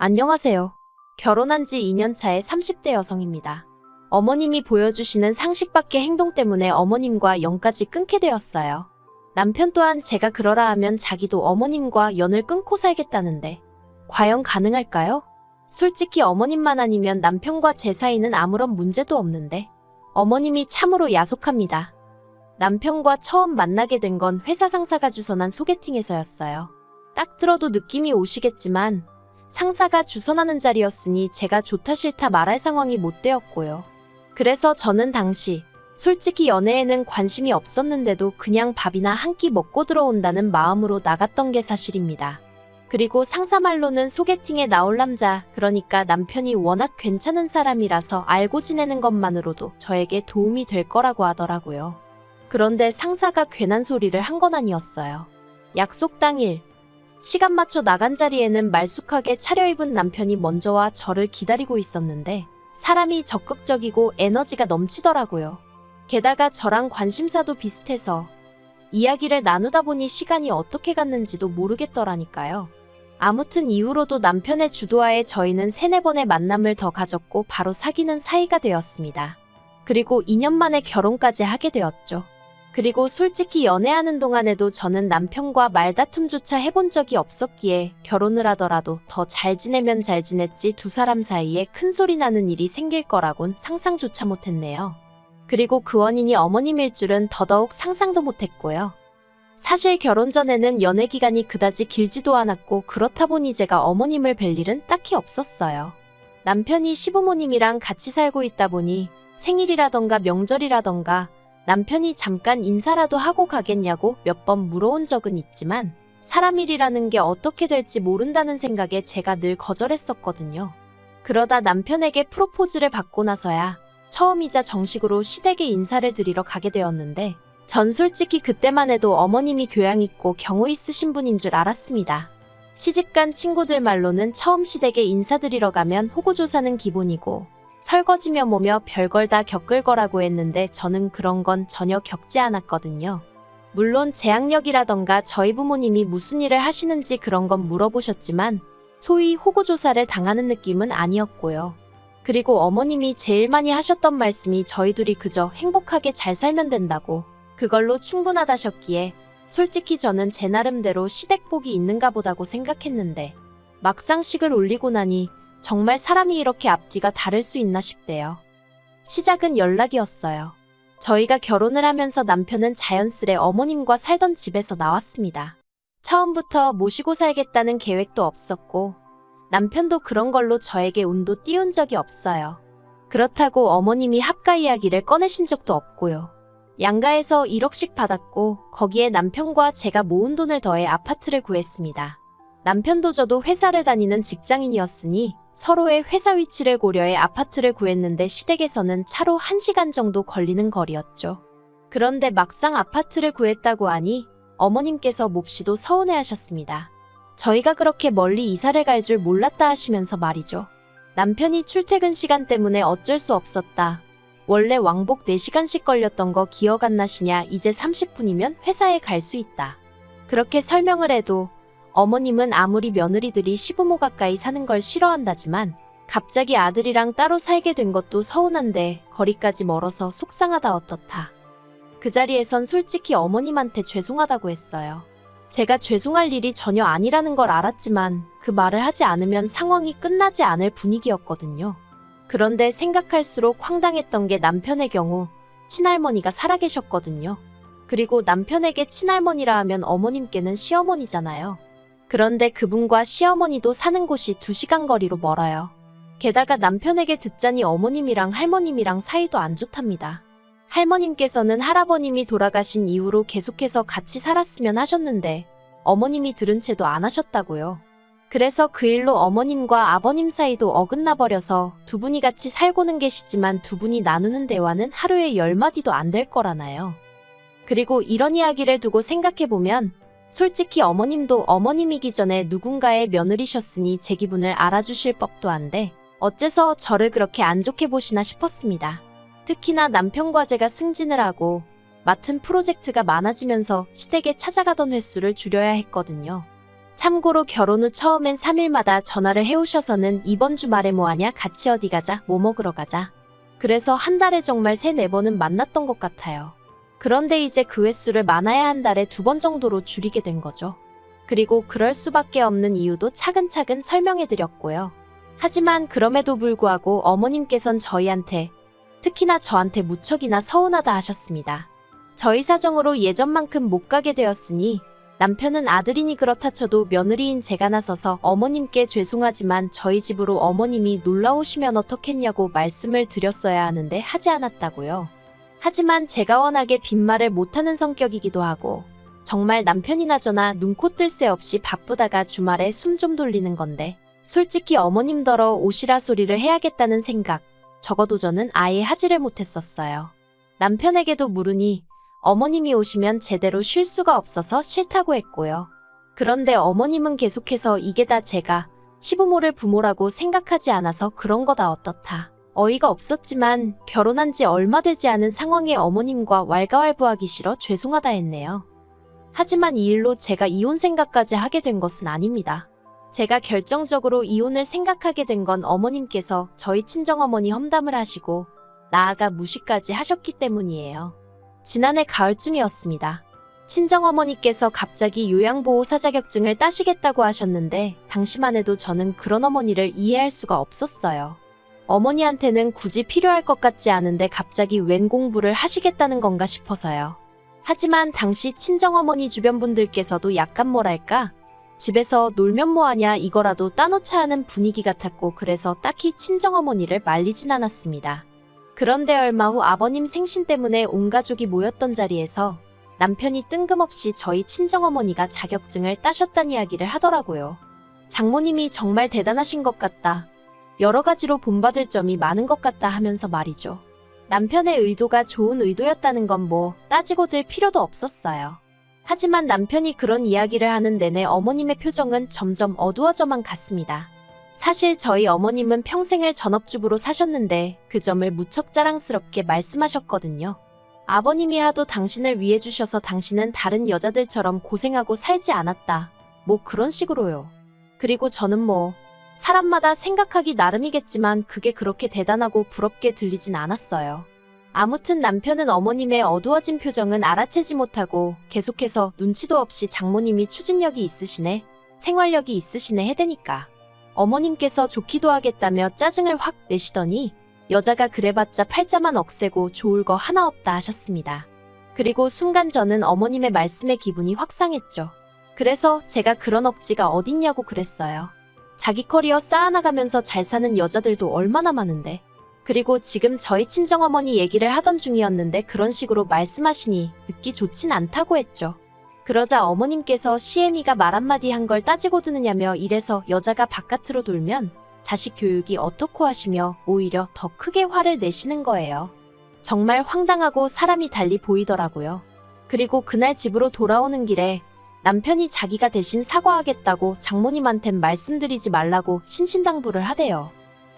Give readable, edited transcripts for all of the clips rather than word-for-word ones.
안녕하세요. 결혼한 지 2년 차의 30대 여성입니다. 어머님이 보여주시는 상식 밖의 행동 때문에 어머님과 연까지 끊게 되었어요. 남편 또한 제가 그러라 하면 자기도 어머님과 연을 끊고 살겠다는데 과연 가능할까요? 솔직히 어머님만 아니면 남편과 제 사이는 아무런 문제도 없는데 어머님이 참으로 야속합니다. 남편과 처음 만나게 된 건 회사 상사가 주선한 소개팅에서였어요. 딱 들어도 느낌이 오시겠지만 상사가 주선하는 자리였으니 제가 좋다 싫다 말할 상황이 못 되었고요. 그래서 저는 당시 솔직히 연애에는 관심이 없었는데도 그냥 밥이나 한 끼 먹고 들어온다는 마음으로 나갔던 게 사실입니다. 그리고 상사 말로는 소개팅에 나올 남자, 그러니까 남편이 워낙 괜찮은 사람이라서 알고 지내는 것만으로도 저에게 도움이 될 거라고 하더라고요. 그런데 상사가 괜한 소리를 한 건 아니었어요. 약속 당일 시간 맞춰 나간 자리에는 말쑥하게 차려입은 남편이 먼저 와 저를 기다리고 있었는데 사람이 적극적이고 에너지가 넘치더라고요. 게다가 저랑 관심사도 비슷해서 이야기를 나누다 보니 시간이 어떻게 갔는지도 모르겠더라니까요. 아무튼 이후로도 남편의 주도하에 저희는 3-4번의 만남을 더 가졌고 바로 사귀는 사이가 되었습니다. 그리고 2년 만에 결혼까지 하게 되었죠. 그리고 솔직히 연애하는 동안에도 저는 남편과 말다툼조차 해본 적이 없었기에 결혼을 하더라도 더 잘 지내면 잘 지냈지 두 사람 사이에 큰 소리 나는 일이 생길 거라곤 상상조차 못했네요. 그리고 그 원인이 어머님일 줄은 더더욱 상상도 못했고요. 사실 결혼 전에는 연애 기간이 그다지 길지도 않았고 그렇다 보니 제가 어머님을 뵐 일은 딱히 없었어요. 남편이 시부모님이랑 같이 살고 있다 보니 생일이라던가 명절이라던가 남편이 잠깐 인사라도 하고 가겠냐고 몇 번 물어온 적은 있지만 사람 일이라는 게 어떻게 될지 모른다는 생각에 제가 늘 거절했었거든요. 그러다 남편에게 프로포즈를 받고 나서야 처음이자 정식으로 시댁에 인사를 드리러 가게 되었는데 전 솔직히 그때만 해도 어머님이 교양 있고 경우 있으신 분인 줄 알았습니다. 시집간 친구들 말로는 처음 시댁에 인사드리러 가면 호구조사는 기본이고 설거지며 뭐며 별걸 다 겪을 거라고 했는데 저는 그런 건 전혀 겪지 않았거든요. 물론 재학력이라던가 저희 부모님이 무슨 일을 하시는지 그런 건 물어보셨지만 소위 호구조사를 당하는 느낌은 아니었고요. 그리고 어머님이 제일 많이 하셨던 말씀이 저희 둘이 그저 행복하게 잘 살면 된다고 그걸로 충분하다셨기에 솔직히 저는 제 나름대로 시댁복이 있는가 보다고 생각했는데 막상 식을 올리고 나니 정말 사람이 이렇게 앞뒤가 다를 수 있나 싶대요. 시작은 연락이었어요. 저희가 결혼을 하면서 남편은 자연스레 어머님과 살던 집에서 나왔습니다. 처음부터 모시고 살겠다는 계획도 없었고 남편도 그런 걸로 저에게 운도 띄운 적이 없어요. 그렇다고 어머님이 합가 이야기를 꺼내신 적도 없고요. 양가에서 1억씩 받았고 거기에 남편과 제가 모은 돈을 더해 아파트를 구했습니다. 남편도 저도 회사를 다니는 직장인이었으니 서로의 회사 위치를 고려해 아파트를 구했는데 시댁에서는 차로 1시간 정도 걸리는 거리였죠. 그런데 막상 아파트를 구했다고 하니 어머님께서 몹시도 서운해하셨습니다. 저희가 그렇게 멀리 이사를 갈 줄 몰랐다 하시면서 말이죠. 남편이 출퇴근 시간 때문에 어쩔 수 없었다. 원래 왕복 4시간씩 걸렸던 거 기억 안 나시냐? 이제 30분이면 회사에 갈 수 있다. 그렇게 설명을 해도 어머님은 아무리 며느리들이 시부모 가까이 사는 걸 싫어한다지만 갑자기 아들이랑 따로 살게 된 것도 서운한데 거리까지 멀어서 속상하다 어떻다. 그 자리에선 솔직히 어머님한테 죄송하다고 했어요. 제가 죄송할 일이 전혀 아니라는 걸 알았지만 그 말을 하지 않으면 상황이 끝나지 않을 분위기였거든요. 그런데 생각할수록 황당했던 게 남편의 경우 친할머니가 살아계셨거든요. 그리고 남편에게 친할머니라 하면 어머님께는 시어머니잖아요. 그런데 그분과 시어머니도 사는 곳이 2시간 거리로 멀어요. 게다가 남편에게 듣자니 어머님이랑 할머님이랑 사이도 안 좋답니다. 할머님께서는 할아버님이 돌아가신 이후로 계속해서 같이 살았으면 하셨는데 어머님이 들은 채도 안 하셨다고요. 그래서 그 일로 어머님과 아버님 사이도 어긋나 버려서 두 분이 같이 살고는 계시지만 두 분이 나누는 대화는 하루에 10마디도 안 될 거라나요. 그리고 이런 이야기를 두고 생각해보면 솔직히 어머님도 어머님이기 전에 누군가의 며느리셨으니 제 기분을 알아주실 법도 한데 어째서 저를 그렇게 안 좋게 보시나 싶었습니다. 특히나 남편과 제가 승진을 하고 맡은 프로젝트가 많아지면서 시댁에 찾아가던 횟수를 줄여야 했거든요. 참고로 결혼 후 처음엔 3일마다 전화를 해오셔서는 이번 주말에 뭐하냐, 같이 어디 가자, 뭐 먹으러 가자. 그래서 한 달에 정말 3, 4번은 만났던 것 같아요. 그런데 이제 그 횟수를 많아야 한 달에 2번 정도로 줄이게 된 거죠. 그리고 그럴 수밖에 없는 이유도 차근차근 설명해드렸고요. 하지만 그럼에도 불구하고 어머님께선 저희한테, 특히나 저한테 무척이나 서운하다 하셨습니다. 저희 사정으로 예전만큼 못 가게 되었으니 남편은 아들이니 그렇다 쳐도 며느리인 제가 나서서 어머님께 죄송하지만 저희 집으로 어머님이 놀러 오시면 어떻겠냐고 말씀을 드렸어야 하는데 하지 않았다고요. 하지만 제가 워낙에 빈말을 못하는 성격이기도 하고 정말 남편이나 저나 눈코 뜰 새 없이 바쁘다가 주말에 숨 좀 돌리는 건데 솔직히 어머님더러 오시라 소리를 해야겠다는 생각, 적어도 저는 아예 하지를 못했었어요. 남편에게도 물으니 어머님이 오시면 제대로 쉴 수가 없어서 싫다고 했고요. 그런데 어머님은 계속해서 이게 다 제가 시부모를 부모라고 생각하지 않아서 그런 거다 어떻다. 어이가 없었지만 결혼한 지 얼마 되지 않은 상황에 어머님과 왈가왈부하기 싫어 죄송하다 했네요. 하지만 이 일로 제가 이혼 생각까지 하게 된 것은 아닙니다. 제가 결정적으로 이혼을 생각하게 된 건 어머님께서 저희 친정어머니 험담을 하시고 나아가 무시까지 하셨기 때문이에요. 지난해 가을쯤이었습니다. 친정어머니께서 갑자기 요양보호사 자격증을 따시겠다고 하셨는데 당시만 해도 저는 그런 어머니를 이해할 수가 없었어요. 어머니한테는 굳이 필요할 것 같지 않은데 갑자기 웬 공부를 하시겠다는 건가 싶어서요. 하지만 당시 친정어머니 주변 분들께서도 약간 뭐랄까, 집에서 놀면 뭐하냐 이거라도 따놓자 하는 분위기 같았고 그래서 딱히 친정어머니를 말리진 않았습니다. 그런데 얼마 후 아버님 생신 때문에 온 가족이 모였던 자리에서 남편이 뜬금없이 저희 친정어머니가 자격증을 따셨다는 이야기를 하더라고요. 장모님이 정말 대단하신 것 같다. 여러 가지로 본받을 점이 많은 것 같다 하면서 말이죠. 남편의 의도가 좋은 의도였다는 건 뭐 따지고 들 필요도 없었어요. 하지만 남편이 그런 이야기를 하는 내내 어머님의 표정은 점점 어두워져만 갔습니다. 사실 저희 어머님은 평생을 전업주부로 사셨는데 그 점을 무척 자랑스럽게 말씀하셨거든요. 아버님이 하도 당신을 위해 주셔서 당신은 다른 여자들처럼 고생하고 살지 않았다. 뭐 그런 식으로요. 그리고 저는 뭐 사람마다 생각하기 나름이겠지만 그게 그렇게 대단하고 부럽게 들리진 않았어요. 아무튼 남편은 어머님의 어두워진 표정은 알아채지 못하고 계속해서 눈치도 없이 장모님이 추진력이 있으시네, 생활력이 있으시네 해대니까 어머님께서 좋기도 하겠다며 짜증을 확 내시더니 여자가 그래봤자 팔자만 억세고 좋을 거 하나 없다 하셨습니다. 그리고 순간 저는 어머님의 말씀에 기분이 확 상했죠. 그래서 제가 그런 억지가 어딨냐고 그랬어요. 자기 커리어 쌓아나가면서 잘 사는 여자들도 얼마나 많은데. 그리고 지금 저희 친정어머니 얘기를 하던 중이었는데 그런 식으로 말씀하시니 듣기 좋진 않다고 했죠. 그러자 어머님께서 시애미가 말 한마디 한 걸 따지고 드느냐며 이래서 여자가 바깥으로 돌면 자식 교육이 어떻고 하시며 오히려 더 크게 화를 내시는 거예요. 정말 황당하고 사람이 달리 보이더라고요. 그리고 그날 집으로 돌아오는 길에 남편이 자기가 대신 사과하겠다고 장모님한텐 말씀드리지 말라고 신신당부를 하대요.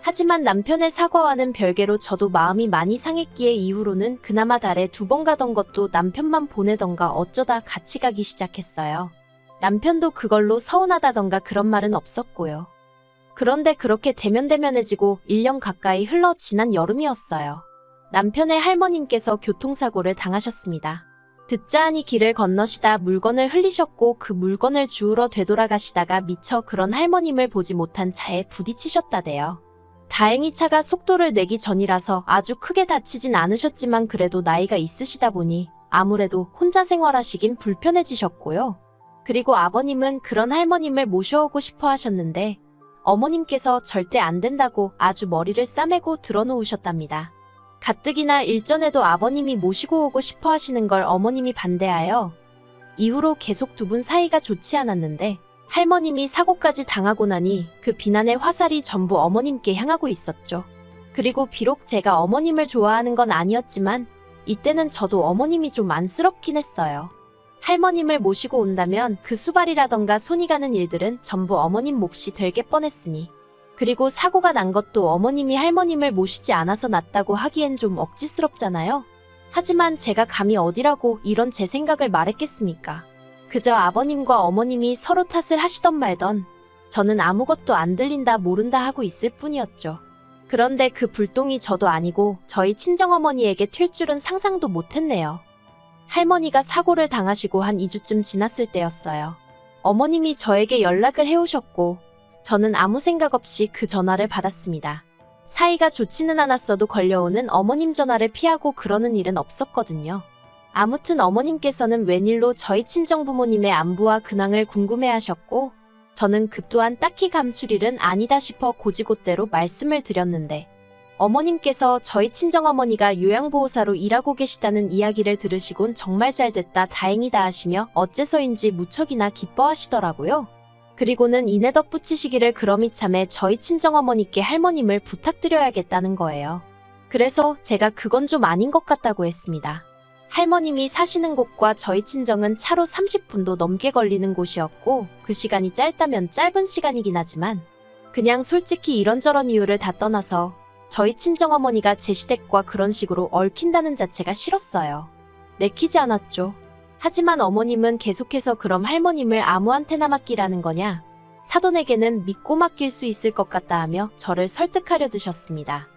하지만 남편의 사과와는 별개로 저도 마음이 많이 상했기에 이후로는 그나마 달에 2번 가던 것도 남편만 보내던가 어쩌다 같이 가기 시작했어요. 남편도 그걸로 서운하다던가 그런 말은 없었고요. 그런데 그렇게 대면대면해지고 1년 가까이 흘러 지난 여름이었어요. 남편의 할머님께서 교통사고를 당하셨습니다. 듣자 하니 길을 건너시다 물건을 흘리셨고 그 물건을 주우러 되돌아가시다가 미처 그런 할머님을 보지 못한 차에 부딪히셨다대요. 다행히 차가 속도를 내기 전이라서 아주 크게 다치진 않으셨지만 그래도 나이가 있으시다 보니 아무래도 혼자 생활하시긴 불편해지셨고요. 그리고 아버님은 그런 할머님을 모셔오고 싶어 하셨는데 어머님께서 절대 안 된다고 아주 머리를 싸매고 들어놓으셨답니다. 가뜩이나 일전에도 아버님이 모시고 오고 싶어 하시는 걸 어머님이 반대하여 이후로 계속 2분 사이가 좋지 않았는데 할머님이 사고까지 당하고 나니 그 비난의 화살이 전부 어머님께 향하고 있었죠. 그리고 비록 제가 어머님을 좋아하는 건 아니었지만 이때는 저도 어머님이 좀 안쓰럽긴 했어요. 할머님을 모시고 온다면 그 수발이라던가 손이 가는 일들은 전부 어머님 몫이 되게 뻔했으니 그리고 사고가 난 것도 어머님이 할머님을 모시지 않아서 났다고 하기엔 좀 억지스럽잖아요. 하지만 제가 감히 어디라고 이런 제 생각을 말했겠습니까? 그저 아버님과 어머님이 서로 탓을 하시던 말던 저는 아무것도 안 들린다 모른다 하고 있을 뿐이었죠. 그런데 그 불똥이 저도 아니고 저희 친정어머니에게 튈 줄은 상상도 못했네요. 할머니가 사고를 당하시고 한 2주쯤 지났을 때였어요. 어머님이 저에게 연락을 해오셨고 저는 아무 생각 없이 그 전화를 받았습니다. 사이가 좋지는 않았어도 걸려오는 어머님 전화를 피하고 그러는 일은 없었거든요. 아무튼 어머님께서는 웬일로 저희 친정부모님의 안부와 근황을 궁금해하셨고 저는 그 또한 딱히 감출 일은 아니다 싶어 고지곳대로 말씀을 드렸는데 어머님께서 저희 친정어머니가 요양보호사로 일하고 계시다는 이야기를 들으시곤 정말 잘됐다 다행이다 하시며 어째서인지 무척이나 기뻐하시더라고요. 그리고는 이내 덧붙이시기를 그럼 이참에 저희 친정어머니께 할머님을 부탁드려야겠다는 거예요. 그래서 제가 그건 좀 아닌 것 같다고 했습니다. 할머님이 사시는 곳과 저희 친정은 차로 30분도 넘게 걸리는 곳이었고 그 시간이 짧다면 짧은 시간이긴 하지만 그냥 솔직히 이런저런 이유를 다 떠나서 저희 친정어머니가 제 시댁과 그런 식으로 얽힌다는 자체가 싫었어요. 내키지 않았죠. 하지만 어머님은 계속해서 그럼 할머님을 아무한테나 맡기라는 거냐? 사돈에게는 믿고 맡길 수 있을 것 같다 하며 저를 설득하려 드셨습니다.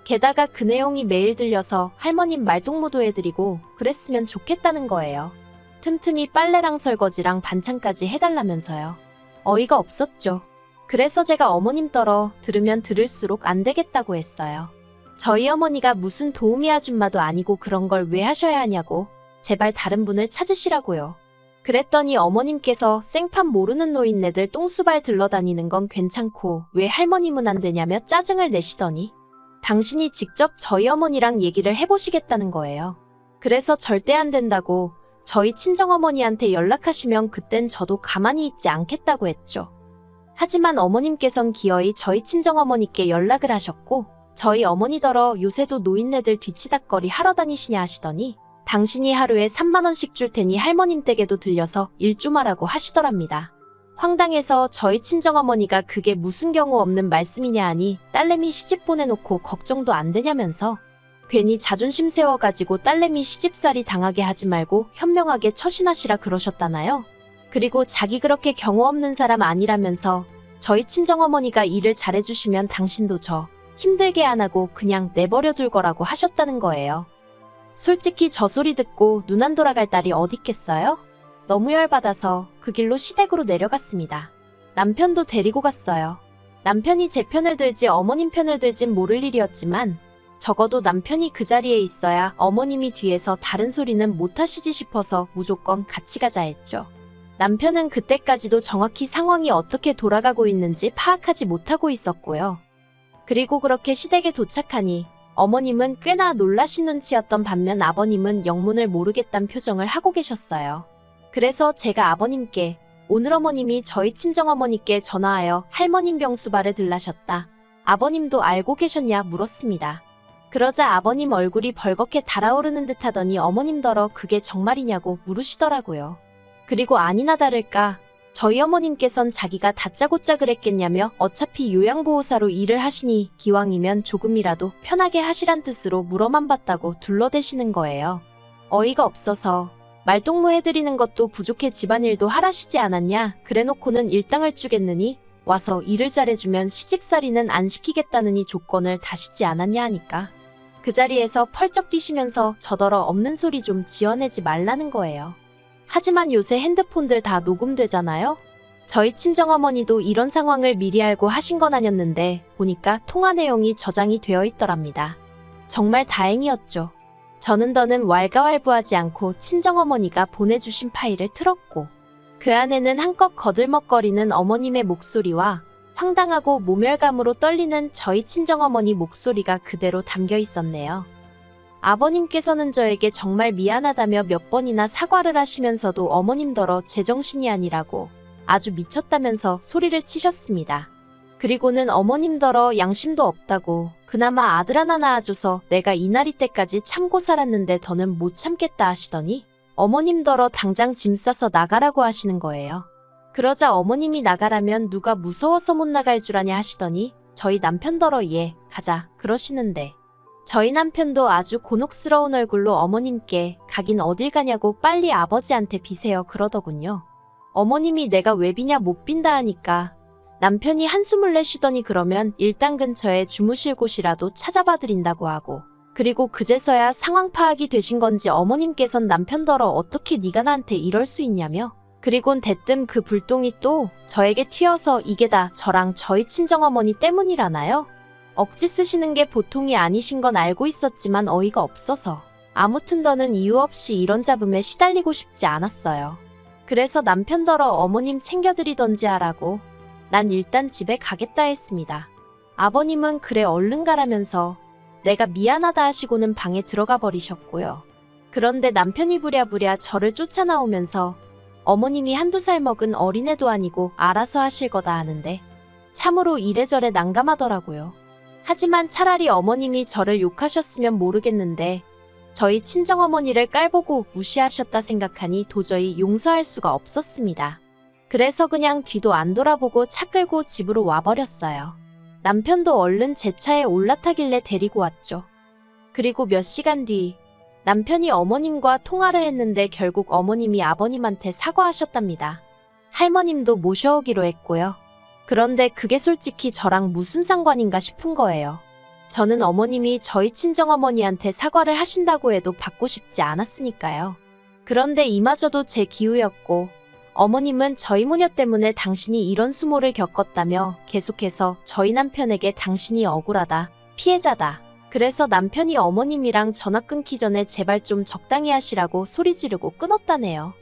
게다가 그 내용이 매일 들려서 할머님 말동무도 해드리고 그랬으면 좋겠다는 거예요. 틈틈이 빨래랑 설거지랑 반찬까지 해달라면서요. 어이가 없었죠. 그래서 제가 어머님 떨어 들으면 들을수록 안 되겠다고 했어요. 저희 어머니가 무슨 도우미 아줌마도 아니고 그런 걸 왜 하셔야 하냐고 제발 다른 분을 찾으시라고요. 그랬더니 어머님께서 생판 모르는 노인네들 똥수발 들러다니는 건 괜찮고 왜 할머님은 안 되냐며 짜증을 내시더니 당신이 직접 저희 어머니랑 얘기를 해보시겠다는 거예요. 그래서 절대 안 된다고 저희 친정어머니한테 연락하시면 그땐 저도 가만히 있지 않겠다고 했죠. 하지만 어머님께선 기어이 저희 친정어머니께 연락을 하셨고 저희 어머니더러 요새도 노인네들 뒤치다꺼리 하러 다니시냐 하시더니 당신이 하루에 3만 원씩 줄 테니 할머님 댁에도 들려서 일 좀 하라고 하시더랍니다. 황당해서 저희 친정어머니가 그게 무슨 경우 없는 말씀이냐 하니 딸내미 시집 보내놓고 걱정도 안 되냐면서 괜히 자존심 세워가지고 딸내미 시집살이 당하게 하지 말고 현명하게 처신하시라 그러셨다나요? 그리고 자기 그렇게 경우 없는 사람 아니라면서 저희 친정어머니가 일을 잘해주시면 당신도 저 힘들게 안 하고 그냥 내버려 둘 거라고 하셨다는 거예요. 솔직히 저 소리 듣고 눈 안 돌아갈 딸이 어딨겠어요? 너무 열받아서 그 길로 시댁으로 내려갔습니다. 남편도 데리고 갔어요. 남편이 제 편을 들지 어머님 편을 들진 모를 일이었지만 적어도 남편이 그 자리에 있어야 어머님이 뒤에서 다른 소리는 못하시지 싶어서 무조건 같이 가자 했죠. 남편은 그때까지도 정확히 상황이 어떻게 돌아가고 있는지 파악하지 못하고 있었고요. 그리고 그렇게 시댁에 도착하니 어머님은 꽤나 놀라신 눈치였던 반면 아버님은 영문을 모르겠다는 표정을 하고 계셨어요. 그래서 제가 아버님께 오늘 어머님이 저희 친정어머니께 전화하여 할머님 병수발을 들라셨다. 아버님도 알고 계셨냐 물었습니다. 그러자 아버님 얼굴이 벌겋게 달아오르는 듯 하더니 어머님더러 그게 정말이냐고 물으시더라고요. 그리고 아니나 다를까 저희 어머님께선 자기가 다짜고짜 그랬겠냐며 어차피 요양보호사로 일을 하시니 기왕이면 조금이라도 편하게 하시란 뜻으로 물어만 봤다고 둘러대시는 거예요. 어이가 없어서 말동무 해드리는 것도 부족해 집안일도 하라시지 않았냐 그래놓고는 일당을 주겠느니 와서 일을 잘해주면 시집살이는 안 시키겠다느니 조건을 다시지 않았냐 하니까 그 자리에서 펄쩍 뛰시면서 저더러 없는 소리 좀 지어내지 말라는 거예요. 하지만 요새 핸드폰들 다 녹음되잖아요? 저희 친정어머니도 이런 상황을 미리 알고 하신 건 아니었는데 보니까 통화 내용이 저장이 되어 있더랍니다. 정말 다행이었죠. 저는 더는 왈가왈부하지 않고 친정어머니가 보내주신 파일을 틀었고 그 안에는 한껏 거들먹거리는 어머님의 목소리와 황당하고 모멸감으로 떨리는 저희 친정어머니 목소리가 그대로 담겨 있었네요. 아버님께서는 저에게 정말 미안하다며 몇 번이나 사과를 하시면서도 어머님더러 제정신이 아니라고 아주 미쳤다면서 소리를 치셨습니다. 그리고는 어머님더러 양심도 없다고 그나마 아들 하나 낳아줘서 내가 이날이 때까지 참고 살았는데 더는 못 참겠다 하시더니 어머님더러 당장 짐 싸서 나가라고 하시는 거예요. 그러자 어머님이 나가라면 누가 무서워서 못 나갈 줄 아냐 하시더니 저희 남편더러 가자 그러시는데 저희 남편도 아주 곤혹스러운 얼굴로 어머님께 가긴 어딜 가냐고 빨리 아버지한테 비세요 그러더군요. 어머님이 내가 왜 비냐 못 빈다 하니까 남편이 한숨을 내쉬더니 그러면 일단 근처에 주무실 곳이라도 찾아봐 드린다고 하고, 그리고 그제서야 상황 파악이 되신 건지 어머님께선 남편더러 어떻게 네가 나한테 이럴 수 있냐며, 그리곤 대뜸 그 불똥이 또 저에게 튀어서 이게 다 저랑 저희 친정어머니 때문이라나요? 억지 쓰시는 게 보통이 아니신 건 알고 있었지만 어이가 없어서 아무튼 더는 이유 없이 이런 잡음에 시달리고 싶지 않았어요. 그래서 남편더러 어머님 챙겨드리던지 하라고 난 일단 집에 가겠다 했습니다. 아버님은 그래 얼른 가라면서 내가 미안하다 하시고는 방에 들어가 버리셨고요. 그런데 남편이 부랴부랴 저를 쫓아나오면서 어머님이 한두 살 먹은 어린애도 아니고 알아서 하실 거다 하는데 참으로 이래저래 난감하더라고요. 하지만 차라리 어머님이 저를 욕하셨으면 모르겠는데 저희 친정어머니를 깔보고 무시하셨다 생각하니 도저히 용서할 수가 없었습니다. 그래서 그냥 뒤도 안 돌아보고 차 끌고 집으로 와버렸어요. 남편도 얼른 제 차에 올라타길래 데리고 왔죠. 그리고 몇 시간 뒤 남편이 어머님과 통화를 했는데 결국 어머님이 아버님한테 사과하셨답니다. 할머님도 모셔오기로 했고요. 그런데 그게 솔직히 저랑 무슨 상관인가 싶은 거예요. 저는 어머님이 저희 친정어머니한테 사과를 하신다고 해도 받고 싶지 않았으니까요. 그런데 이마저도 제 기우였고 어머님은 저희 모녀 때문에 당신이 이런 수모를 겪었다며 계속해서 저희 남편에게 당신이 억울하다, 피해자다. 그래서 남편이 어머님이랑 전화 끊기 전에 제발 좀 적당히 하시라고 소리 지르고 끊었다네요.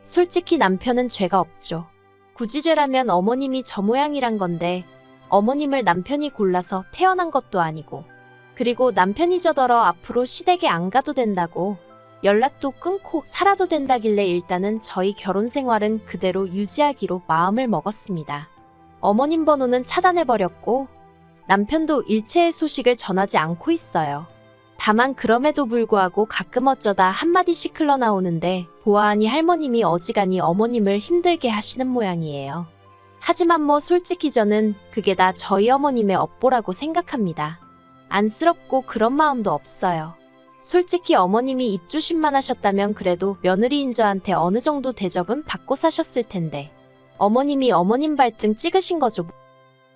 솔직히 남편은 죄가 없죠. 굳이 죄라면 어머님이 저 모양이란 건데 어머님을 남편이 골라서 태어난 것도 아니고, 그리고 남편이 저더러 앞으로 시댁에 안 가도 된다고 연락도 끊고 살아도 된다길래 일단은 저희 결혼 생활은 그대로 유지하기로 마음을 먹었습니다. 어머님 번호는 차단해버렸고 남편도 일체의 소식을 전하지 않고 있어요. 다만 그럼에도 불구하고 가끔 어쩌다 한마디씩 흘러나오는데 보아하니 할머님이 어지간히 어머님을 힘들게 하시는 모양이에요. 하지만 뭐 솔직히 저는 그게 다 저희 어머님의 업보라고 생각합니다. 안쓰럽고 그런 마음도 없어요. 솔직히 어머님이 입조심만 하셨다면 그래도 며느리인 저한테 어느 정도 대접은 받고 사셨을 텐데 어머님이 어머님 발등 찍으신 거죠.